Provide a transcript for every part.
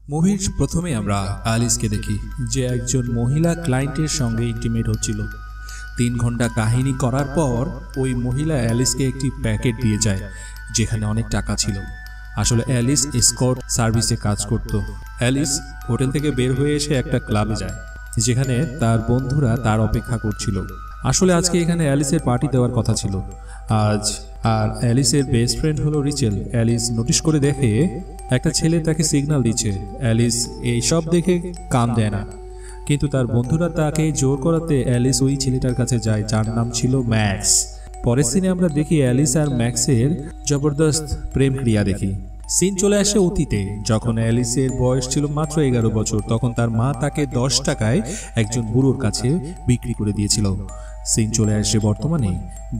মুভির প্রথমে আমরা অ্যালিসকে দেখি যে একজন মহিলা ক্লায়েন্টের সঙ্গে ইন্টিমেট হচ্ছিল। 3 ঘন্টা কাহিনী করার পর ওই মহিলা অ্যালিসকে একটি প্যাকেট দিয়ে যায় যেখানে অনেক টাকা ছিল। আসলে অ্যালিস এসকর্ট সার্ভিসে কাজ করত। অ্যালিস হোটেল থেকে বের হয়ে এসে একটা ক্লাবে যায় যেখানে তার বন্ধুরা তার অপেক্ষা করছিল। আসলে আজকে এখানে অ্যালিসের পার্টি দেওয়ার কথা ছিল আজ। আর অ্যালিসের বেস্ট ফ্রেন্ড হলো রিচেল। অ্যালিস নোটিশ করে দেখে একটা ছেলে তাকে সিগন্যাল দিচ্ছে। অ্যালিস এই সব দেখে কান দেয় না, কিন্তু তার বন্ধুরা তাকে জোর করাতে অ্যালিস ওই ছেলেটার কাছে যায় যার নাম ছিল ম্যাক্স। পরের সিনে আমরা দেখি অ্যালিস আর ম্যাক্সের জবরদস্ত প্রেম ক্রিয়া দেখি। সিন চলে আসে অতীতে, যখন অ্যালিসের বয়স ছিল মাত্র 11 বছর। তখন তার মা তাকে 10 টাকায় একজন বুড়োর কাছে বিক্রি করে দিয়েছিল। সিন চলে আসে বর্তমানে।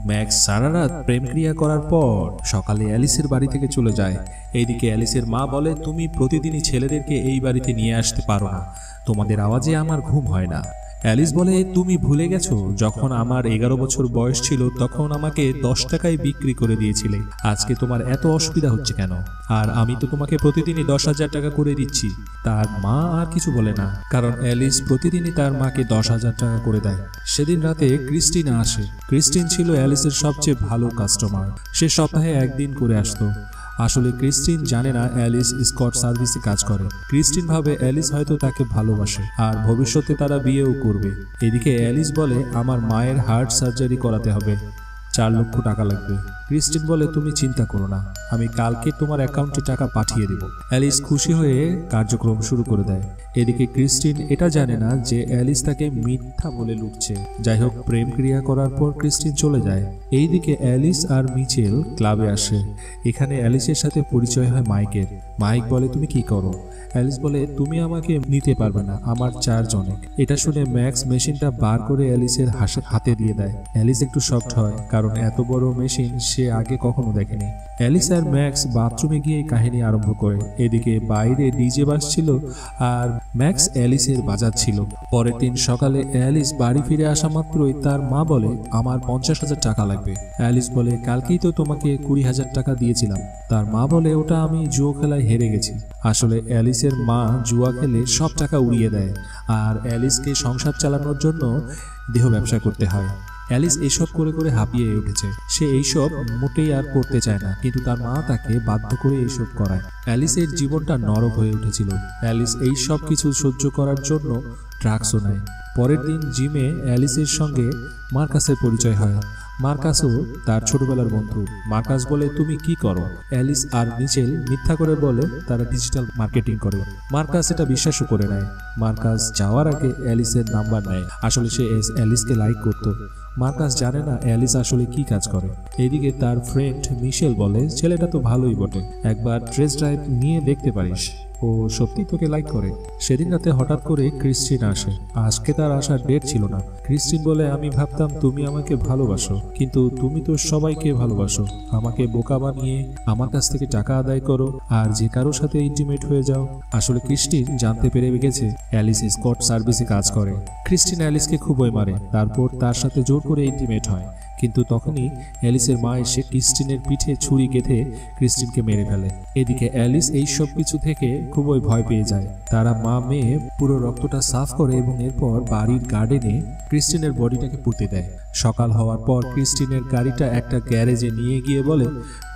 ম্যাক্স সারা রাত প্রেম ক্রিয়া করার পর সকালে অ্যালিসের বাড়ি থেকে চলে যায়। এইদিকে অ্যালিসের মা বলে, তুমি প্রতিদিনই ছেলেদেরকে এই বাড়িতে নিয়ে আসতে পারো না, তোমাদের আওয়াজে আমার ঘুম হয় না। অ্যালিস বলে, তুমি ভুলে গেছো যখন আমার 11 বছর বয়স ছিল তখন আমাকে 10 টাকায় বিক্রি করে দিয়েছিলে। আজকে তোমার এত অসুবিধা হচ্ছে কেন? আর আমি তো তোমাকে প্রতিদিনই 10,000 টাকা করে দিচ্ছি। তার মা আর কিছু বলে না, কারণ অ্যালিস প্রতিদিনই তার মাকে 10,000 টাকা করে দেয়। সেদিন রাতে ক্রিস্টিনা আসে। ক্রিস্টিন ছিল অ্যালিসের সবচেয়ে ভালো কাস্টমার। সে সপ্তাহে একদিন করে আসতো। আসলে ক্রিস্টিন জানে না অ্যালিস স্কট সার্ভিসে কাজ করে। ক্রিস্টিন ভাবে অ্যালিস হয়তো তাকে ভালোবাসে আর ভবিষ্যতে তারা বিয়েও করবে। এদিকে অ্যালিস বলে, আমার মায়ের হার্ট সার্জারি করাতে হবে, 4 লক্ষ টাকা লাগবে। ক্রিস্টিন বলে, তুমি চিন্তা করো না, আমি কালকে তোমার অ্যাকাউন্টে টাকা পাঠিয়ে দেব। অ্যালিস খুশি হয়ে কার্যক্রম শুরু করে দেয়। এদিকে ক্রিস্টিন এটা জানে না যে অ্যালিস তাকে মিথ্যা বলে লুটছে। যাই হোক, প্রেম ক্রিয়া করার পর ক্রিস্টিন চলে যায়। এইদিকে অ্যালিস আর মিচেল ক্লাবে আসে। এখানে অ্যালিসের সাথে পরিচয় হয় মাইকের। মাইক বলে, তুমি কি করো? অ্যালিস বলে, তুমি আমাকে নিতে পারবে না, আমার 4 জনেক। এটা শুনে ম্যাক্স মেশিনটা বার করে অ্যালিসের হাতে দিয়ে দেয়। অ্যালিস একটু শকড হয়, কারণ এত বড় মেশিন সে আগে কখনো দেখেনি। অ্যালিস আর ম্যাক্স বাথরুমে গিয়ে কাহিনী আরম্ভ করে। এদিকে বাইরে ডিজে বাজছিল আর ম্যাক্স অ্যালিসের বাজাচ্ছিল। পরের দিন সকালে অ্যালিস বাড়ি ফিরে আসা মাত্রই তার মা বলে, আমার 50,000 টাকা লাগবে। অ্যালিস বলে, কালকেই তো তোমাকে 20,000 টাকা দিয়েছিলাম। তার মা বলে, ওটা আমি জুয়ো খেলায় হেরে গেছি। আসলে অ্যালিসের মা জুয়া খেলে সব টাকা উড়িয়ে দেয় আর অ্যালিসকে সংসার চালানোর জন্য দেহ ব্যবসা করতে হয়। অ্যালিস এইসব করে করে হাঁপিয়ে উঠেছে। সে এইসব মোটেই আর করতে চায় না, কিন্তু তার মা তাকে বাধ্য করে এইসব করায়। অ্যালিসের জীবনটা নরক হয়ে উঠেছিল। অ্যালিস এই সব কিছু সহ্য করার জন্য ড্রাগসও নেয়। পরের দিন জিমে অ্যালিসের সঙ্গে মার্কাসের পরিচয় হয়। মার্কাসও তার ছোটবেলার বন্ধু। মার্কাস বলে, তুমি কি করো? অ্যালিস আর মিচেল মিথ্যা করে বলে তারা ডিজিটাল মার্কেটিং করে। মার্কাস এটা বিশ্বাসও করে নেয়। মার্কাস যাওয়ার আগে অ্যালিসের নাম্বার নেয়। আসলে সে অ্যালিসকে লাইক করত। মার্কাস জানে না অ্যালিস আসলে কি কাজ করে। এদিকে তার ফ্রেন্ড মিশেল বলে, ছেলেটা তো ভালোই বটে, একবার টেস্ট ড্রাইভ নিয়ে দেখতে পারিস, ও সত্যি তোকে লাইক করে। সেদিন রাতে হঠাৎ করে ক্রিস্টিন আসে। আজকে তার আসার ডেট ছিল না। ক্রিস্টিন বলে, আমি ভাবতাম তুমি আমাকে ভালোবাসো, কিন্তু তুমি তো সবাইকে ভালোবাসো। আমাকে বোকা বানিয়ে আমার কাছ থেকে টাকা আদায় করো আর যে কারোর সাথে ইন্টিমেট হয়ে যাও। আসলে ক্রিস্টিন জানতে পেরে গেছে অ্যালিস স্কট সার্ভিসে কাজ করে। ক্রিস্টিন অ্যালিসকে খুবই মারে, তারপর তার সাথে জোর করে ইন্টিমেট হয়। কিন্তু তখনই অ্যালিসের মা এসে ক্রিস্টিনের পিঠে ছুরি গেঁথে ক্রিস্টিনকে মেরে ফেলে। এদিকে অ্যালিস এই সব কিছু থেকে খুবই ভয় পেয়ে যায়। তারা মা মেয়ে পুরো রক্তটা সাফ করে এবং এরপর বাড়ির গার্ডেনে ক্রিস্টিনের বডিটাকে পুঁতে দেয়। সকাল হওয়ার পর ক্রিস্টিনের গাড়িটা একটা গ্যারেজে নিয়ে গিয়ে বলে,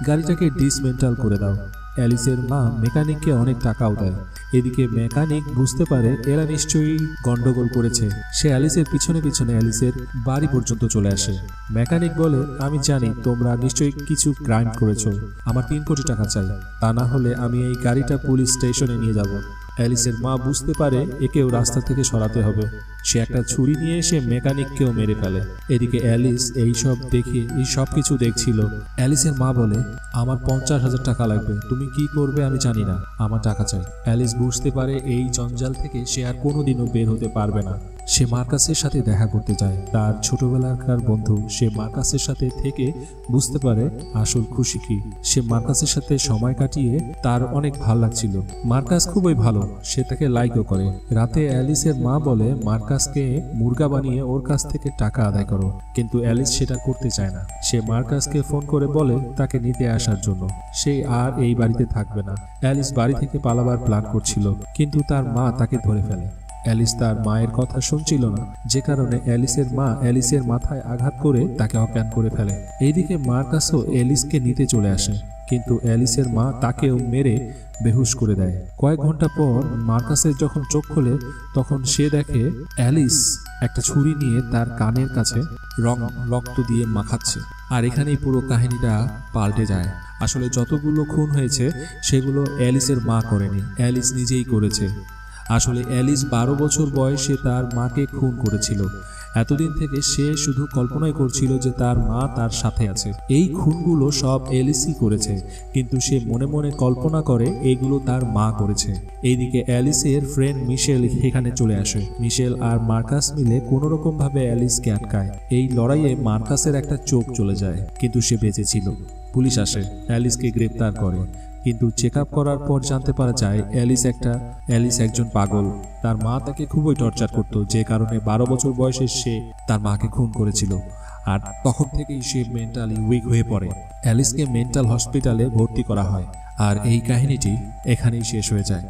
গাড়িটাকে ডিসমেন্টাল করে দাও। অ্যালিসের মা মেকানিককে অনেক টাকাও দেয়। এদিকে মেকানিক বুঝতে পারে এরা নিশ্চয়ই গন্ডগোল করেছে। সে অ্যালিসের পিছনে পিছনে অ্যালিসের বাড়ি পর্যন্ত চলে আসে। মেকানিক বলে, আমি জানি তোমরা নিশ্চয়ই কিছু ক্রাইম করেছো, আমার 3 কোটি টাকা চাই, তা না হলে আমি এই গাড়িটা পুলিশ স্টেশনে নিয়ে যাব। অ্যালিসের মা বুঝতে পারে একেও রাস্তা থেকে সরাতে হবে। সে একটা ছুরি নিয়ে এসে মেকানিককেও মেরে ফেলে। এদিকে অ্যালিস এই সব কিছু দেখছিল। অ্যালিসের মা বলে, আমার 50,000 টাকা লাগবে, তুমি কি করবে আমি জানি না, আমার টাকা চাই। অ্যালিস বুঝতে পারে এই জঞ্জাল থেকে সে আর কোনোদিনও বের হতে পারবে না। সে মার্কাসের সাথে দেখা করতে যায়, তার ছোটবেলাকার বন্ধু। সে মার্কাসের সাথে থেকে বুঝতে পারে আসল খুশি কি। সে মার্কাসের সাথে সময় কাটিয়ে তার অনেক ভালো লাগছিল। মার্কাস খুবই ভালো, সে তাকে লাইকও করে। রাতে অ্যালিসের মা বলে, মার্কাস মার্কাসকে মুরগা বানিয়ে ওর কাছ থেকে টাকা আদায় করো, কিন্তু অ্যালিস সেটা করতে চায় না। সে মার্কাসকে ফোন করে বলে তাকে নিতে আসার জন্য। সে আর এই বাড়িতে থাকবে না। অ্যালিস বাড়ি থেকে পালাবার প্ল্যান করছিল, কিন্তু তার মা তাকে ধরে ফেলে। অ্যালিস তার মায়ের কথা শুনছিল না, যে কারণে অ্যালিসের মা অ্যালিসের মাথায় আঘাত করে তাকে অজ্ঞান করে ফেলে। এইদিকে মার্কাসও অ্যালিসকে নিতে চলে আসে, কিন্তু অ্যালিসের মা তাকেও মেরে বেহুশ করে দেয়। কয়েক ঘন্টা পর মার্কাসের যখন চোখ খোলে, তখন সে দেখে অ্যালিস একটা ছুরি নিয়ে তার কানের কাছে রক্ত দিয়ে মাখাচ্ছে। আর এখানেই পুরো কাহিনীটা পাল্টে যায়। আসলে যতগুলো খুন হয়েছে সেগুলো অ্যালিসের মা করেনি, অ্যালিস নিজেই করেছে। আসলে অ্যালিস 12 বছর বয়সে তার মাকে খুন করেছিল। এতদিন থেকে সে শুধু কল্পনাই করছিল যে তার মা তার সাথে আছে। এই খুনগুলো সব অ্যালিসই করেছে, কিন্তু সে মনে মনে কল্পনা করে এইগুলো তার মা করেছে। এইদিকে অ্যালিসের ফ্রেন্ড মিশেল এখানে চলে আসে। মিশেল আর মার্কাস মিলে কোনোরকম ভাবে অ্যালিসকে আটকায়। এই লড়াইয়ে মার্কাসের একটা চোখ চলে যায়, কিন্তু সে বেঁচে ছিল। পুলিশ আসে, অ্যালিসকে গ্রেপ্তার করে, কিন্তু চেক আপ করার পর জানতে পারা যায় অ্যালিস একজন পাগল। তার মা তাকে খুবই টর্চার করত, যে কারণে 12 বছর বয়সে সে তার মাকে খুন করেছিল। আর তখন থেকেই সে মেন্টালি উইক হয়ে পড়ে। অ্যালিসকে মেন্টাল হসপিটালে ভর্তি করা হয়। আর এই কাহিনীটি এখানেই শেষ হয়ে যায়।